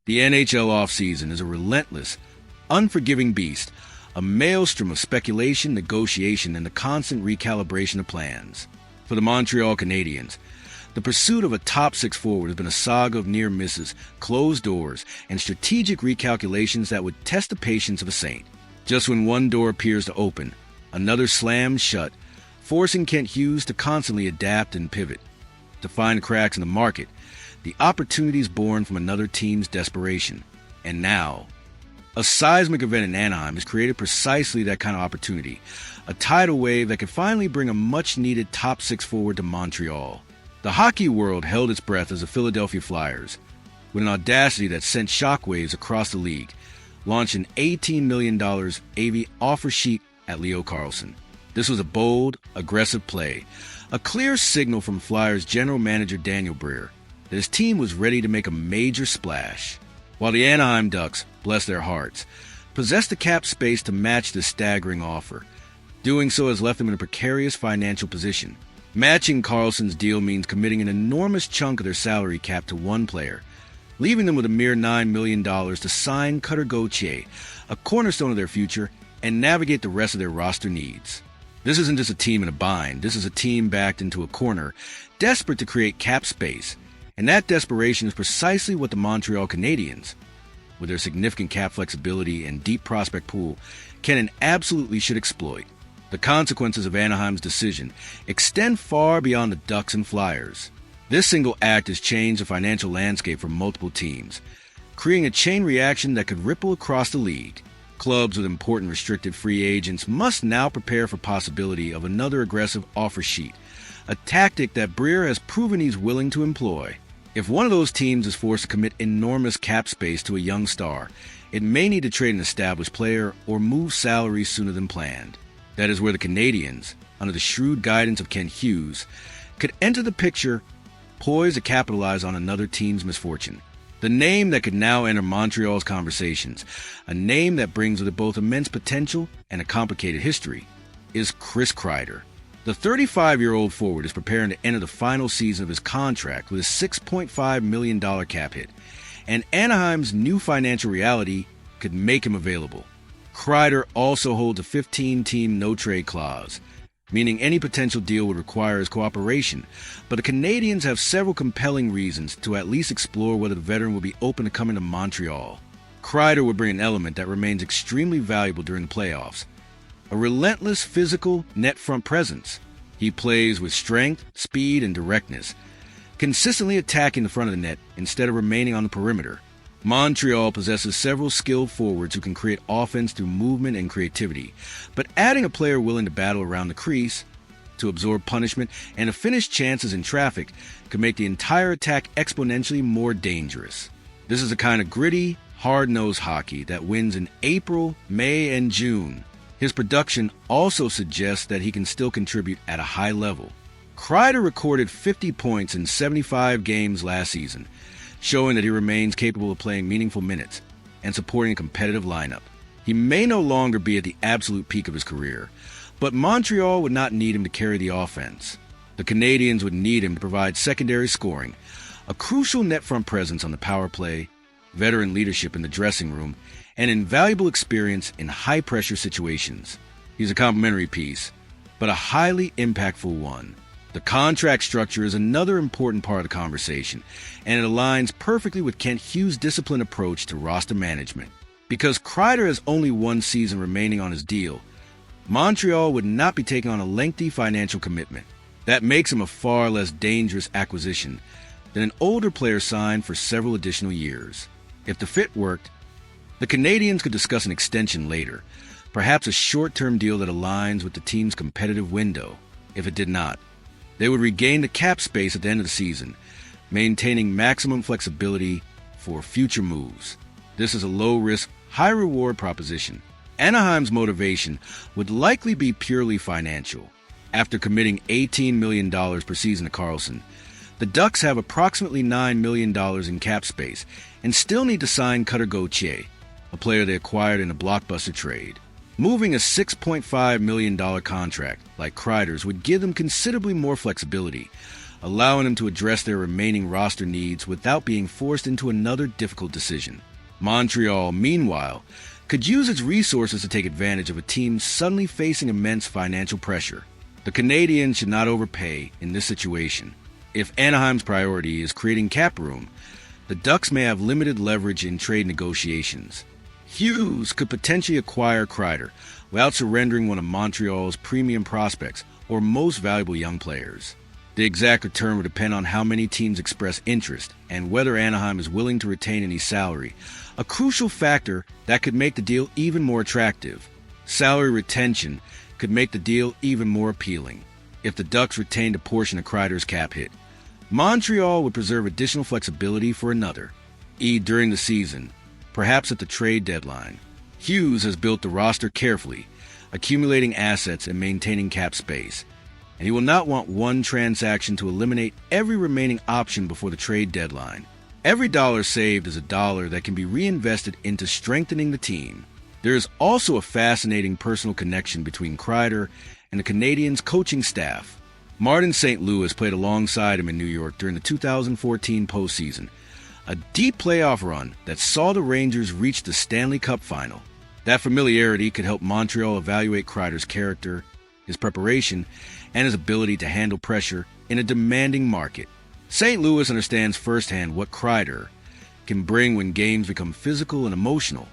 The NHL offseason is a relentless, unforgiving beast, a maelstrom of speculation, negotiation, and the constant recalibration of plans. For the Montreal Canadiens, the pursuit of a top six forward has been a saga of near misses, closed doors, and strategic recalculations that would test the patience of a saint. Just when one door appears to open, another slams shut, forcing Kent Hughes to constantly adapt and pivot. To find cracks in the market, the opportunities born from another team's desperation. And now, a seismic event in Anaheim has created precisely that kind of opportunity, a tidal wave that could finally bring a much-needed top six forward to Montreal. The hockey world held its breath as the Philadelphia Flyers, with an audacity that sent shockwaves across the league, launched an $18 million AV offer sheet at Leo Carlsson. This was a bold, aggressive play, a clear signal from Flyers general manager Daniel Briere that his team was ready to make a major splash. While the Anaheim Ducks, bless their hearts, possessed the cap space to match this staggering offer. Doing so has left them in a precarious financial position. Matching Carlson's deal means committing an enormous chunk of their salary cap to one player, leaving them with a mere $9 million to sign Cutter Gauthier, a cornerstone of their future, and navigate the rest of their roster needs. This isn't just a team in a bind. This is a team backed into a corner, desperate to create cap space. And that desperation is precisely what the Montreal Canadiens, with their significant cap flexibility and deep prospect pool, can and absolutely should exploit. The consequences of Anaheim's decision extend far beyond the Ducks and Flyers. This single act has changed the financial landscape for multiple teams, creating a chain reaction that could ripple across the league. Clubs with important restricted free agents must now prepare for possibility of another aggressive offer sheet, a tactic that Briere has proven he's willing to employ. If one of those teams is forced to commit enormous cap space to a young star, it may need to trade an established player or move salaries sooner than planned. That is where the Canadiens, under the shrewd guidance of Kent Hughes, could enter the picture, poised to capitalize on another team's misfortune. The name that could now enter Montreal's conversations, a name that brings with it both immense potential and a complicated history, is Chris Kreider. The 35-year-old forward is preparing to enter the final season of his contract with a $6.5 million cap hit, and Anaheim's new financial reality could make him available. Kreider also holds a 15-team no-trade clause, meaning any potential deal would require his cooperation, but the Canadiens have several compelling reasons to at least explore whether the veteran would be open to coming to Montreal. Kreider would bring an element that remains extremely valuable during the playoffs, a relentless physical net front presence. He plays with strength, speed, and directness, consistently attacking the front of the net instead of remaining on the perimeter. Montreal possesses several skilled forwards who can create offense through movement and creativity, but adding a player willing to battle around the crease, to absorb punishment, and to finish chances in traffic can make the entire attack exponentially more dangerous. This is a kind of gritty, hard-nosed hockey that wins in April, May, and June. His production also suggests that he can still contribute at a high level. Kreider recorded 50 points in 75 games last season, showing that he remains capable of playing meaningful minutes and supporting a competitive lineup. He may no longer be at the absolute peak of his career, but Montreal would not need him to carry the offense. The Canadiens would need him to provide secondary scoring, a crucial net front presence on the power play, veteran leadership in the dressing room, and invaluable experience in high-pressure situations. He's a complementary piece, but a highly impactful one. The contract structure is another important part of the conversation, and it aligns perfectly with Kent Hughes' disciplined approach to roster management. Because Kreider has only one season remaining on his deal, Montreal would not be taking on a lengthy financial commitment. That makes him a far less dangerous acquisition than an older player signed for several additional years. If the fit worked, the Canadiens could discuss an extension later, perhaps a short-term deal that aligns with the team's competitive window. If it did not, they would regain the cap space at the end of the season, maintaining maximum flexibility for future moves. This is a low-risk, high-reward proposition. Anaheim's motivation would likely be purely financial. After committing $18 million per season to Carlsson, the Ducks have approximately $9 million in cap space and still need to sign Cutter Gauthier, a player they acquired in a blockbuster trade. Moving a $6.5 million contract like Kreider's would give them considerably more flexibility, allowing him to address their remaining roster needs without being forced into another difficult decision. Montreal, meanwhile, could use its resources to take advantage of a team suddenly facing immense financial pressure. The Canadiens should not overpay in this situation. If Anaheim's priority is creating cap room, the Ducks may have limited leverage in trade negotiations. Hughes could potentially acquire Kreider without surrendering one of Montreal's premium prospects or most valuable young players. The exact return would depend on how many teams express interest and whether Anaheim is willing to retain any salary, a crucial factor that could make the deal even more attractive. Salary retention could make the deal even more appealing. If the Ducks retained a portion of Kreider's cap hit, Montreal would preserve additional flexibility for another, during the season, perhaps at the trade deadline. Hughes has built the roster carefully, accumulating assets and maintaining cap space, and he will not want one transaction to eliminate every remaining option before the trade deadline. Every dollar saved is a dollar that can be reinvested into strengthening the team. There is also a fascinating personal connection between Kreider and the Canadiens' coaching staff. Martin St. Louis played alongside him in New York during the 2014 postseason, a deep playoff run that saw the Rangers reach the Stanley Cup final. That familiarity could help Montreal evaluate Kreider's character, his preparation, and his ability to handle pressure in a demanding market. St. Louis understands firsthand what Kreider can bring when games become physical and emotional,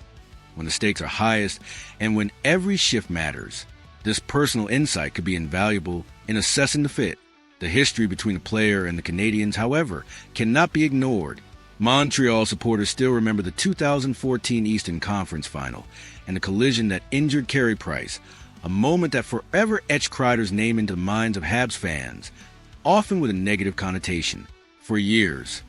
when the stakes are highest, and when every shift matters. This personal insight could be invaluable in assessing the fit. The history between the player and the Canadiens, however, cannot be ignored. Montreal supporters still remember the 2014 Eastern Conference Final and the collision that injured Carey Price, a moment that forever etched Kreider's name into the minds of Habs fans, often with a negative connotation. For years,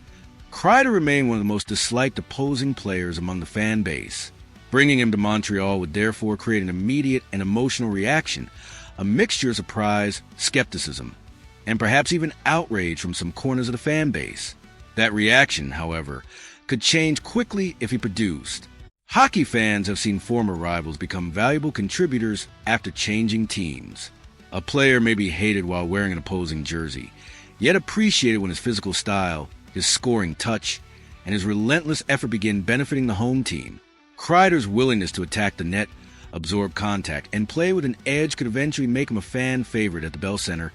Kreider remained one of the most disliked opposing players among the fan base. Bringing him to Montreal would therefore create an immediate and emotional reaction, a mixture of surprise, skepticism, and perhaps even outrage from some corners of the fan base. That reaction, however, could change quickly if he produced. Hockey fans have seen former rivals become valuable contributors after changing teams. A player may be hated while wearing an opposing jersey, yet appreciated when his physical style, his scoring touch, and his relentless effort begin benefiting the home team. Kreider's willingness to attack the net, absorb contact, and play with an edge could eventually make him a fan favorite at the Bell Center,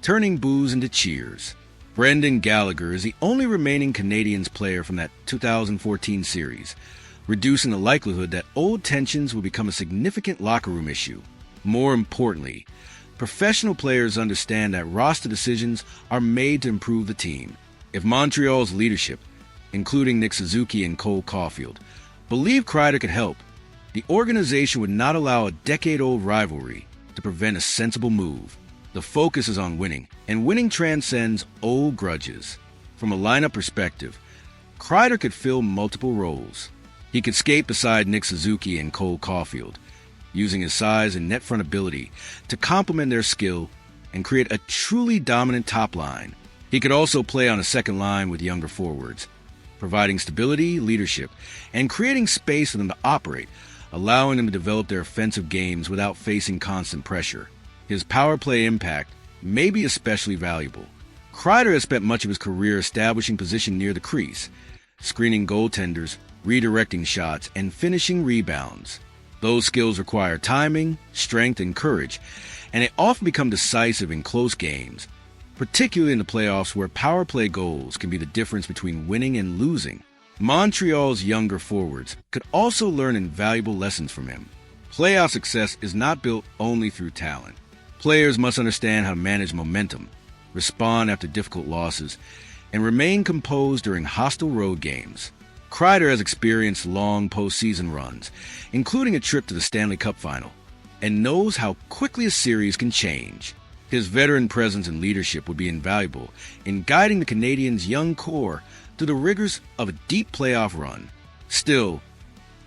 turning boos into cheers. Brendan Gallagher is the only remaining Canadiens player from that 2014 series, reducing the likelihood that old tensions will become a significant locker room issue. More importantly, professional players understand that roster decisions are made to improve the team. If Montreal's leadership, including Nick Suzuki and Cole Caulfield, believe Kreider could help, the organization would not allow a decade-old rivalry to prevent a sensible move. The focus is on winning, and winning transcends old grudges. From a lineup perspective, Kreider could fill multiple roles. He could skate beside Nick Suzuki and Cole Caulfield, using his size and net front ability to complement their skill and create a truly dominant top line. He could also play on a second line with younger forwards, providing stability, leadership, and creating space for them to operate, allowing them to develop their offensive games without facing constant pressure. His power play impact may be especially valuable. Kreider has spent much of his career establishing position near the crease, screening goaltenders, redirecting shots, and finishing rebounds. Those skills require timing, strength, and courage, and they often become decisive in close games, particularly in the playoffs where power play goals can be the difference between winning and losing. Montreal's younger forwards could also learn invaluable lessons from him. Playoff success is not built only through talent. Players must understand how to manage momentum, respond after difficult losses, and remain composed during hostile road games. Kreider has experienced long postseason runs, including a trip to the Stanley Cup final, and knows how quickly a series can change. His veteran presence and leadership would be invaluable in guiding the Canadiens' young core through the rigors of a deep playoff run. Still,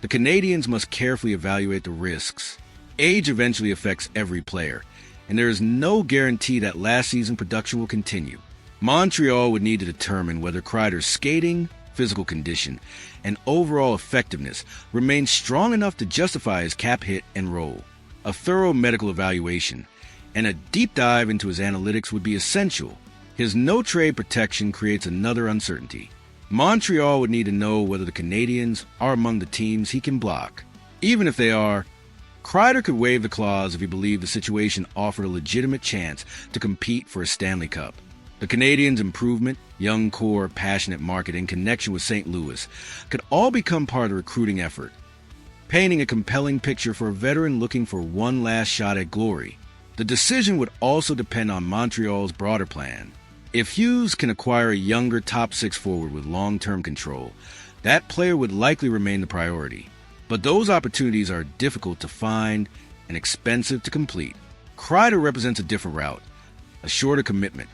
the Canadiens must carefully evaluate the risks. Age eventually affects every player, and there is no guarantee that last season production will continue. Montreal would need to determine whether Kreider's skating, physical condition, and overall effectiveness remain strong enough to justify his cap hit and role. A thorough medical evaluation and a deep dive into his analytics would be essential. His no-trade protection creates another uncertainty. Montreal would need to know whether the Canadiens are among the teams he can block. Even if they are, Kreider could waive the clause if he believed the situation offered a legitimate chance to compete for a Stanley Cup. The Canadiens' improvement, young core, passionate market in connection with St. Louis could all become part of the recruiting effort, painting a compelling picture for a veteran looking for one last shot at glory. The decision would also depend on Montreal's broader plan. If Hughes can acquire a younger top-six forward with long-term control, that player would likely remain the priority. But those opportunities are difficult to find and expensive to complete. Kreider represents a different route, a shorter commitment,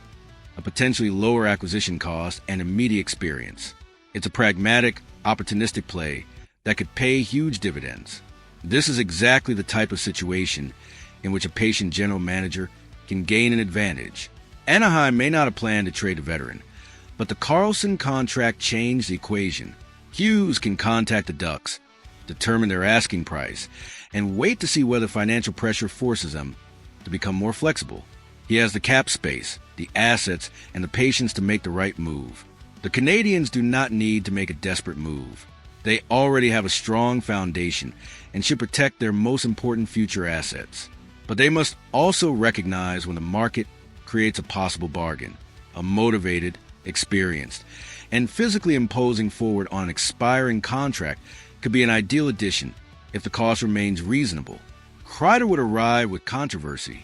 a potentially lower acquisition cost, and immediate experience. It's a pragmatic, opportunistic play that could pay huge dividends. This is exactly the type of situation in which a patient general manager can gain an advantage. Anaheim may not have planned to trade a veteran, but the Karlsson contract changed the equation. Hughes can contact the Ducks, determine their asking price, and wait to see whether financial pressure forces them to become more flexible. He has the cap space, the assets, and the patience to make the right move. The Canadiens do not need to make a desperate move. They already have a strong foundation and should protect their most important future assets. But they must also recognize when the market creates a possible bargain. A motivated, experienced, and physically imposing forward on an expiring contract could be an ideal addition if the cost remains reasonable. Kreider would arrive with controversy,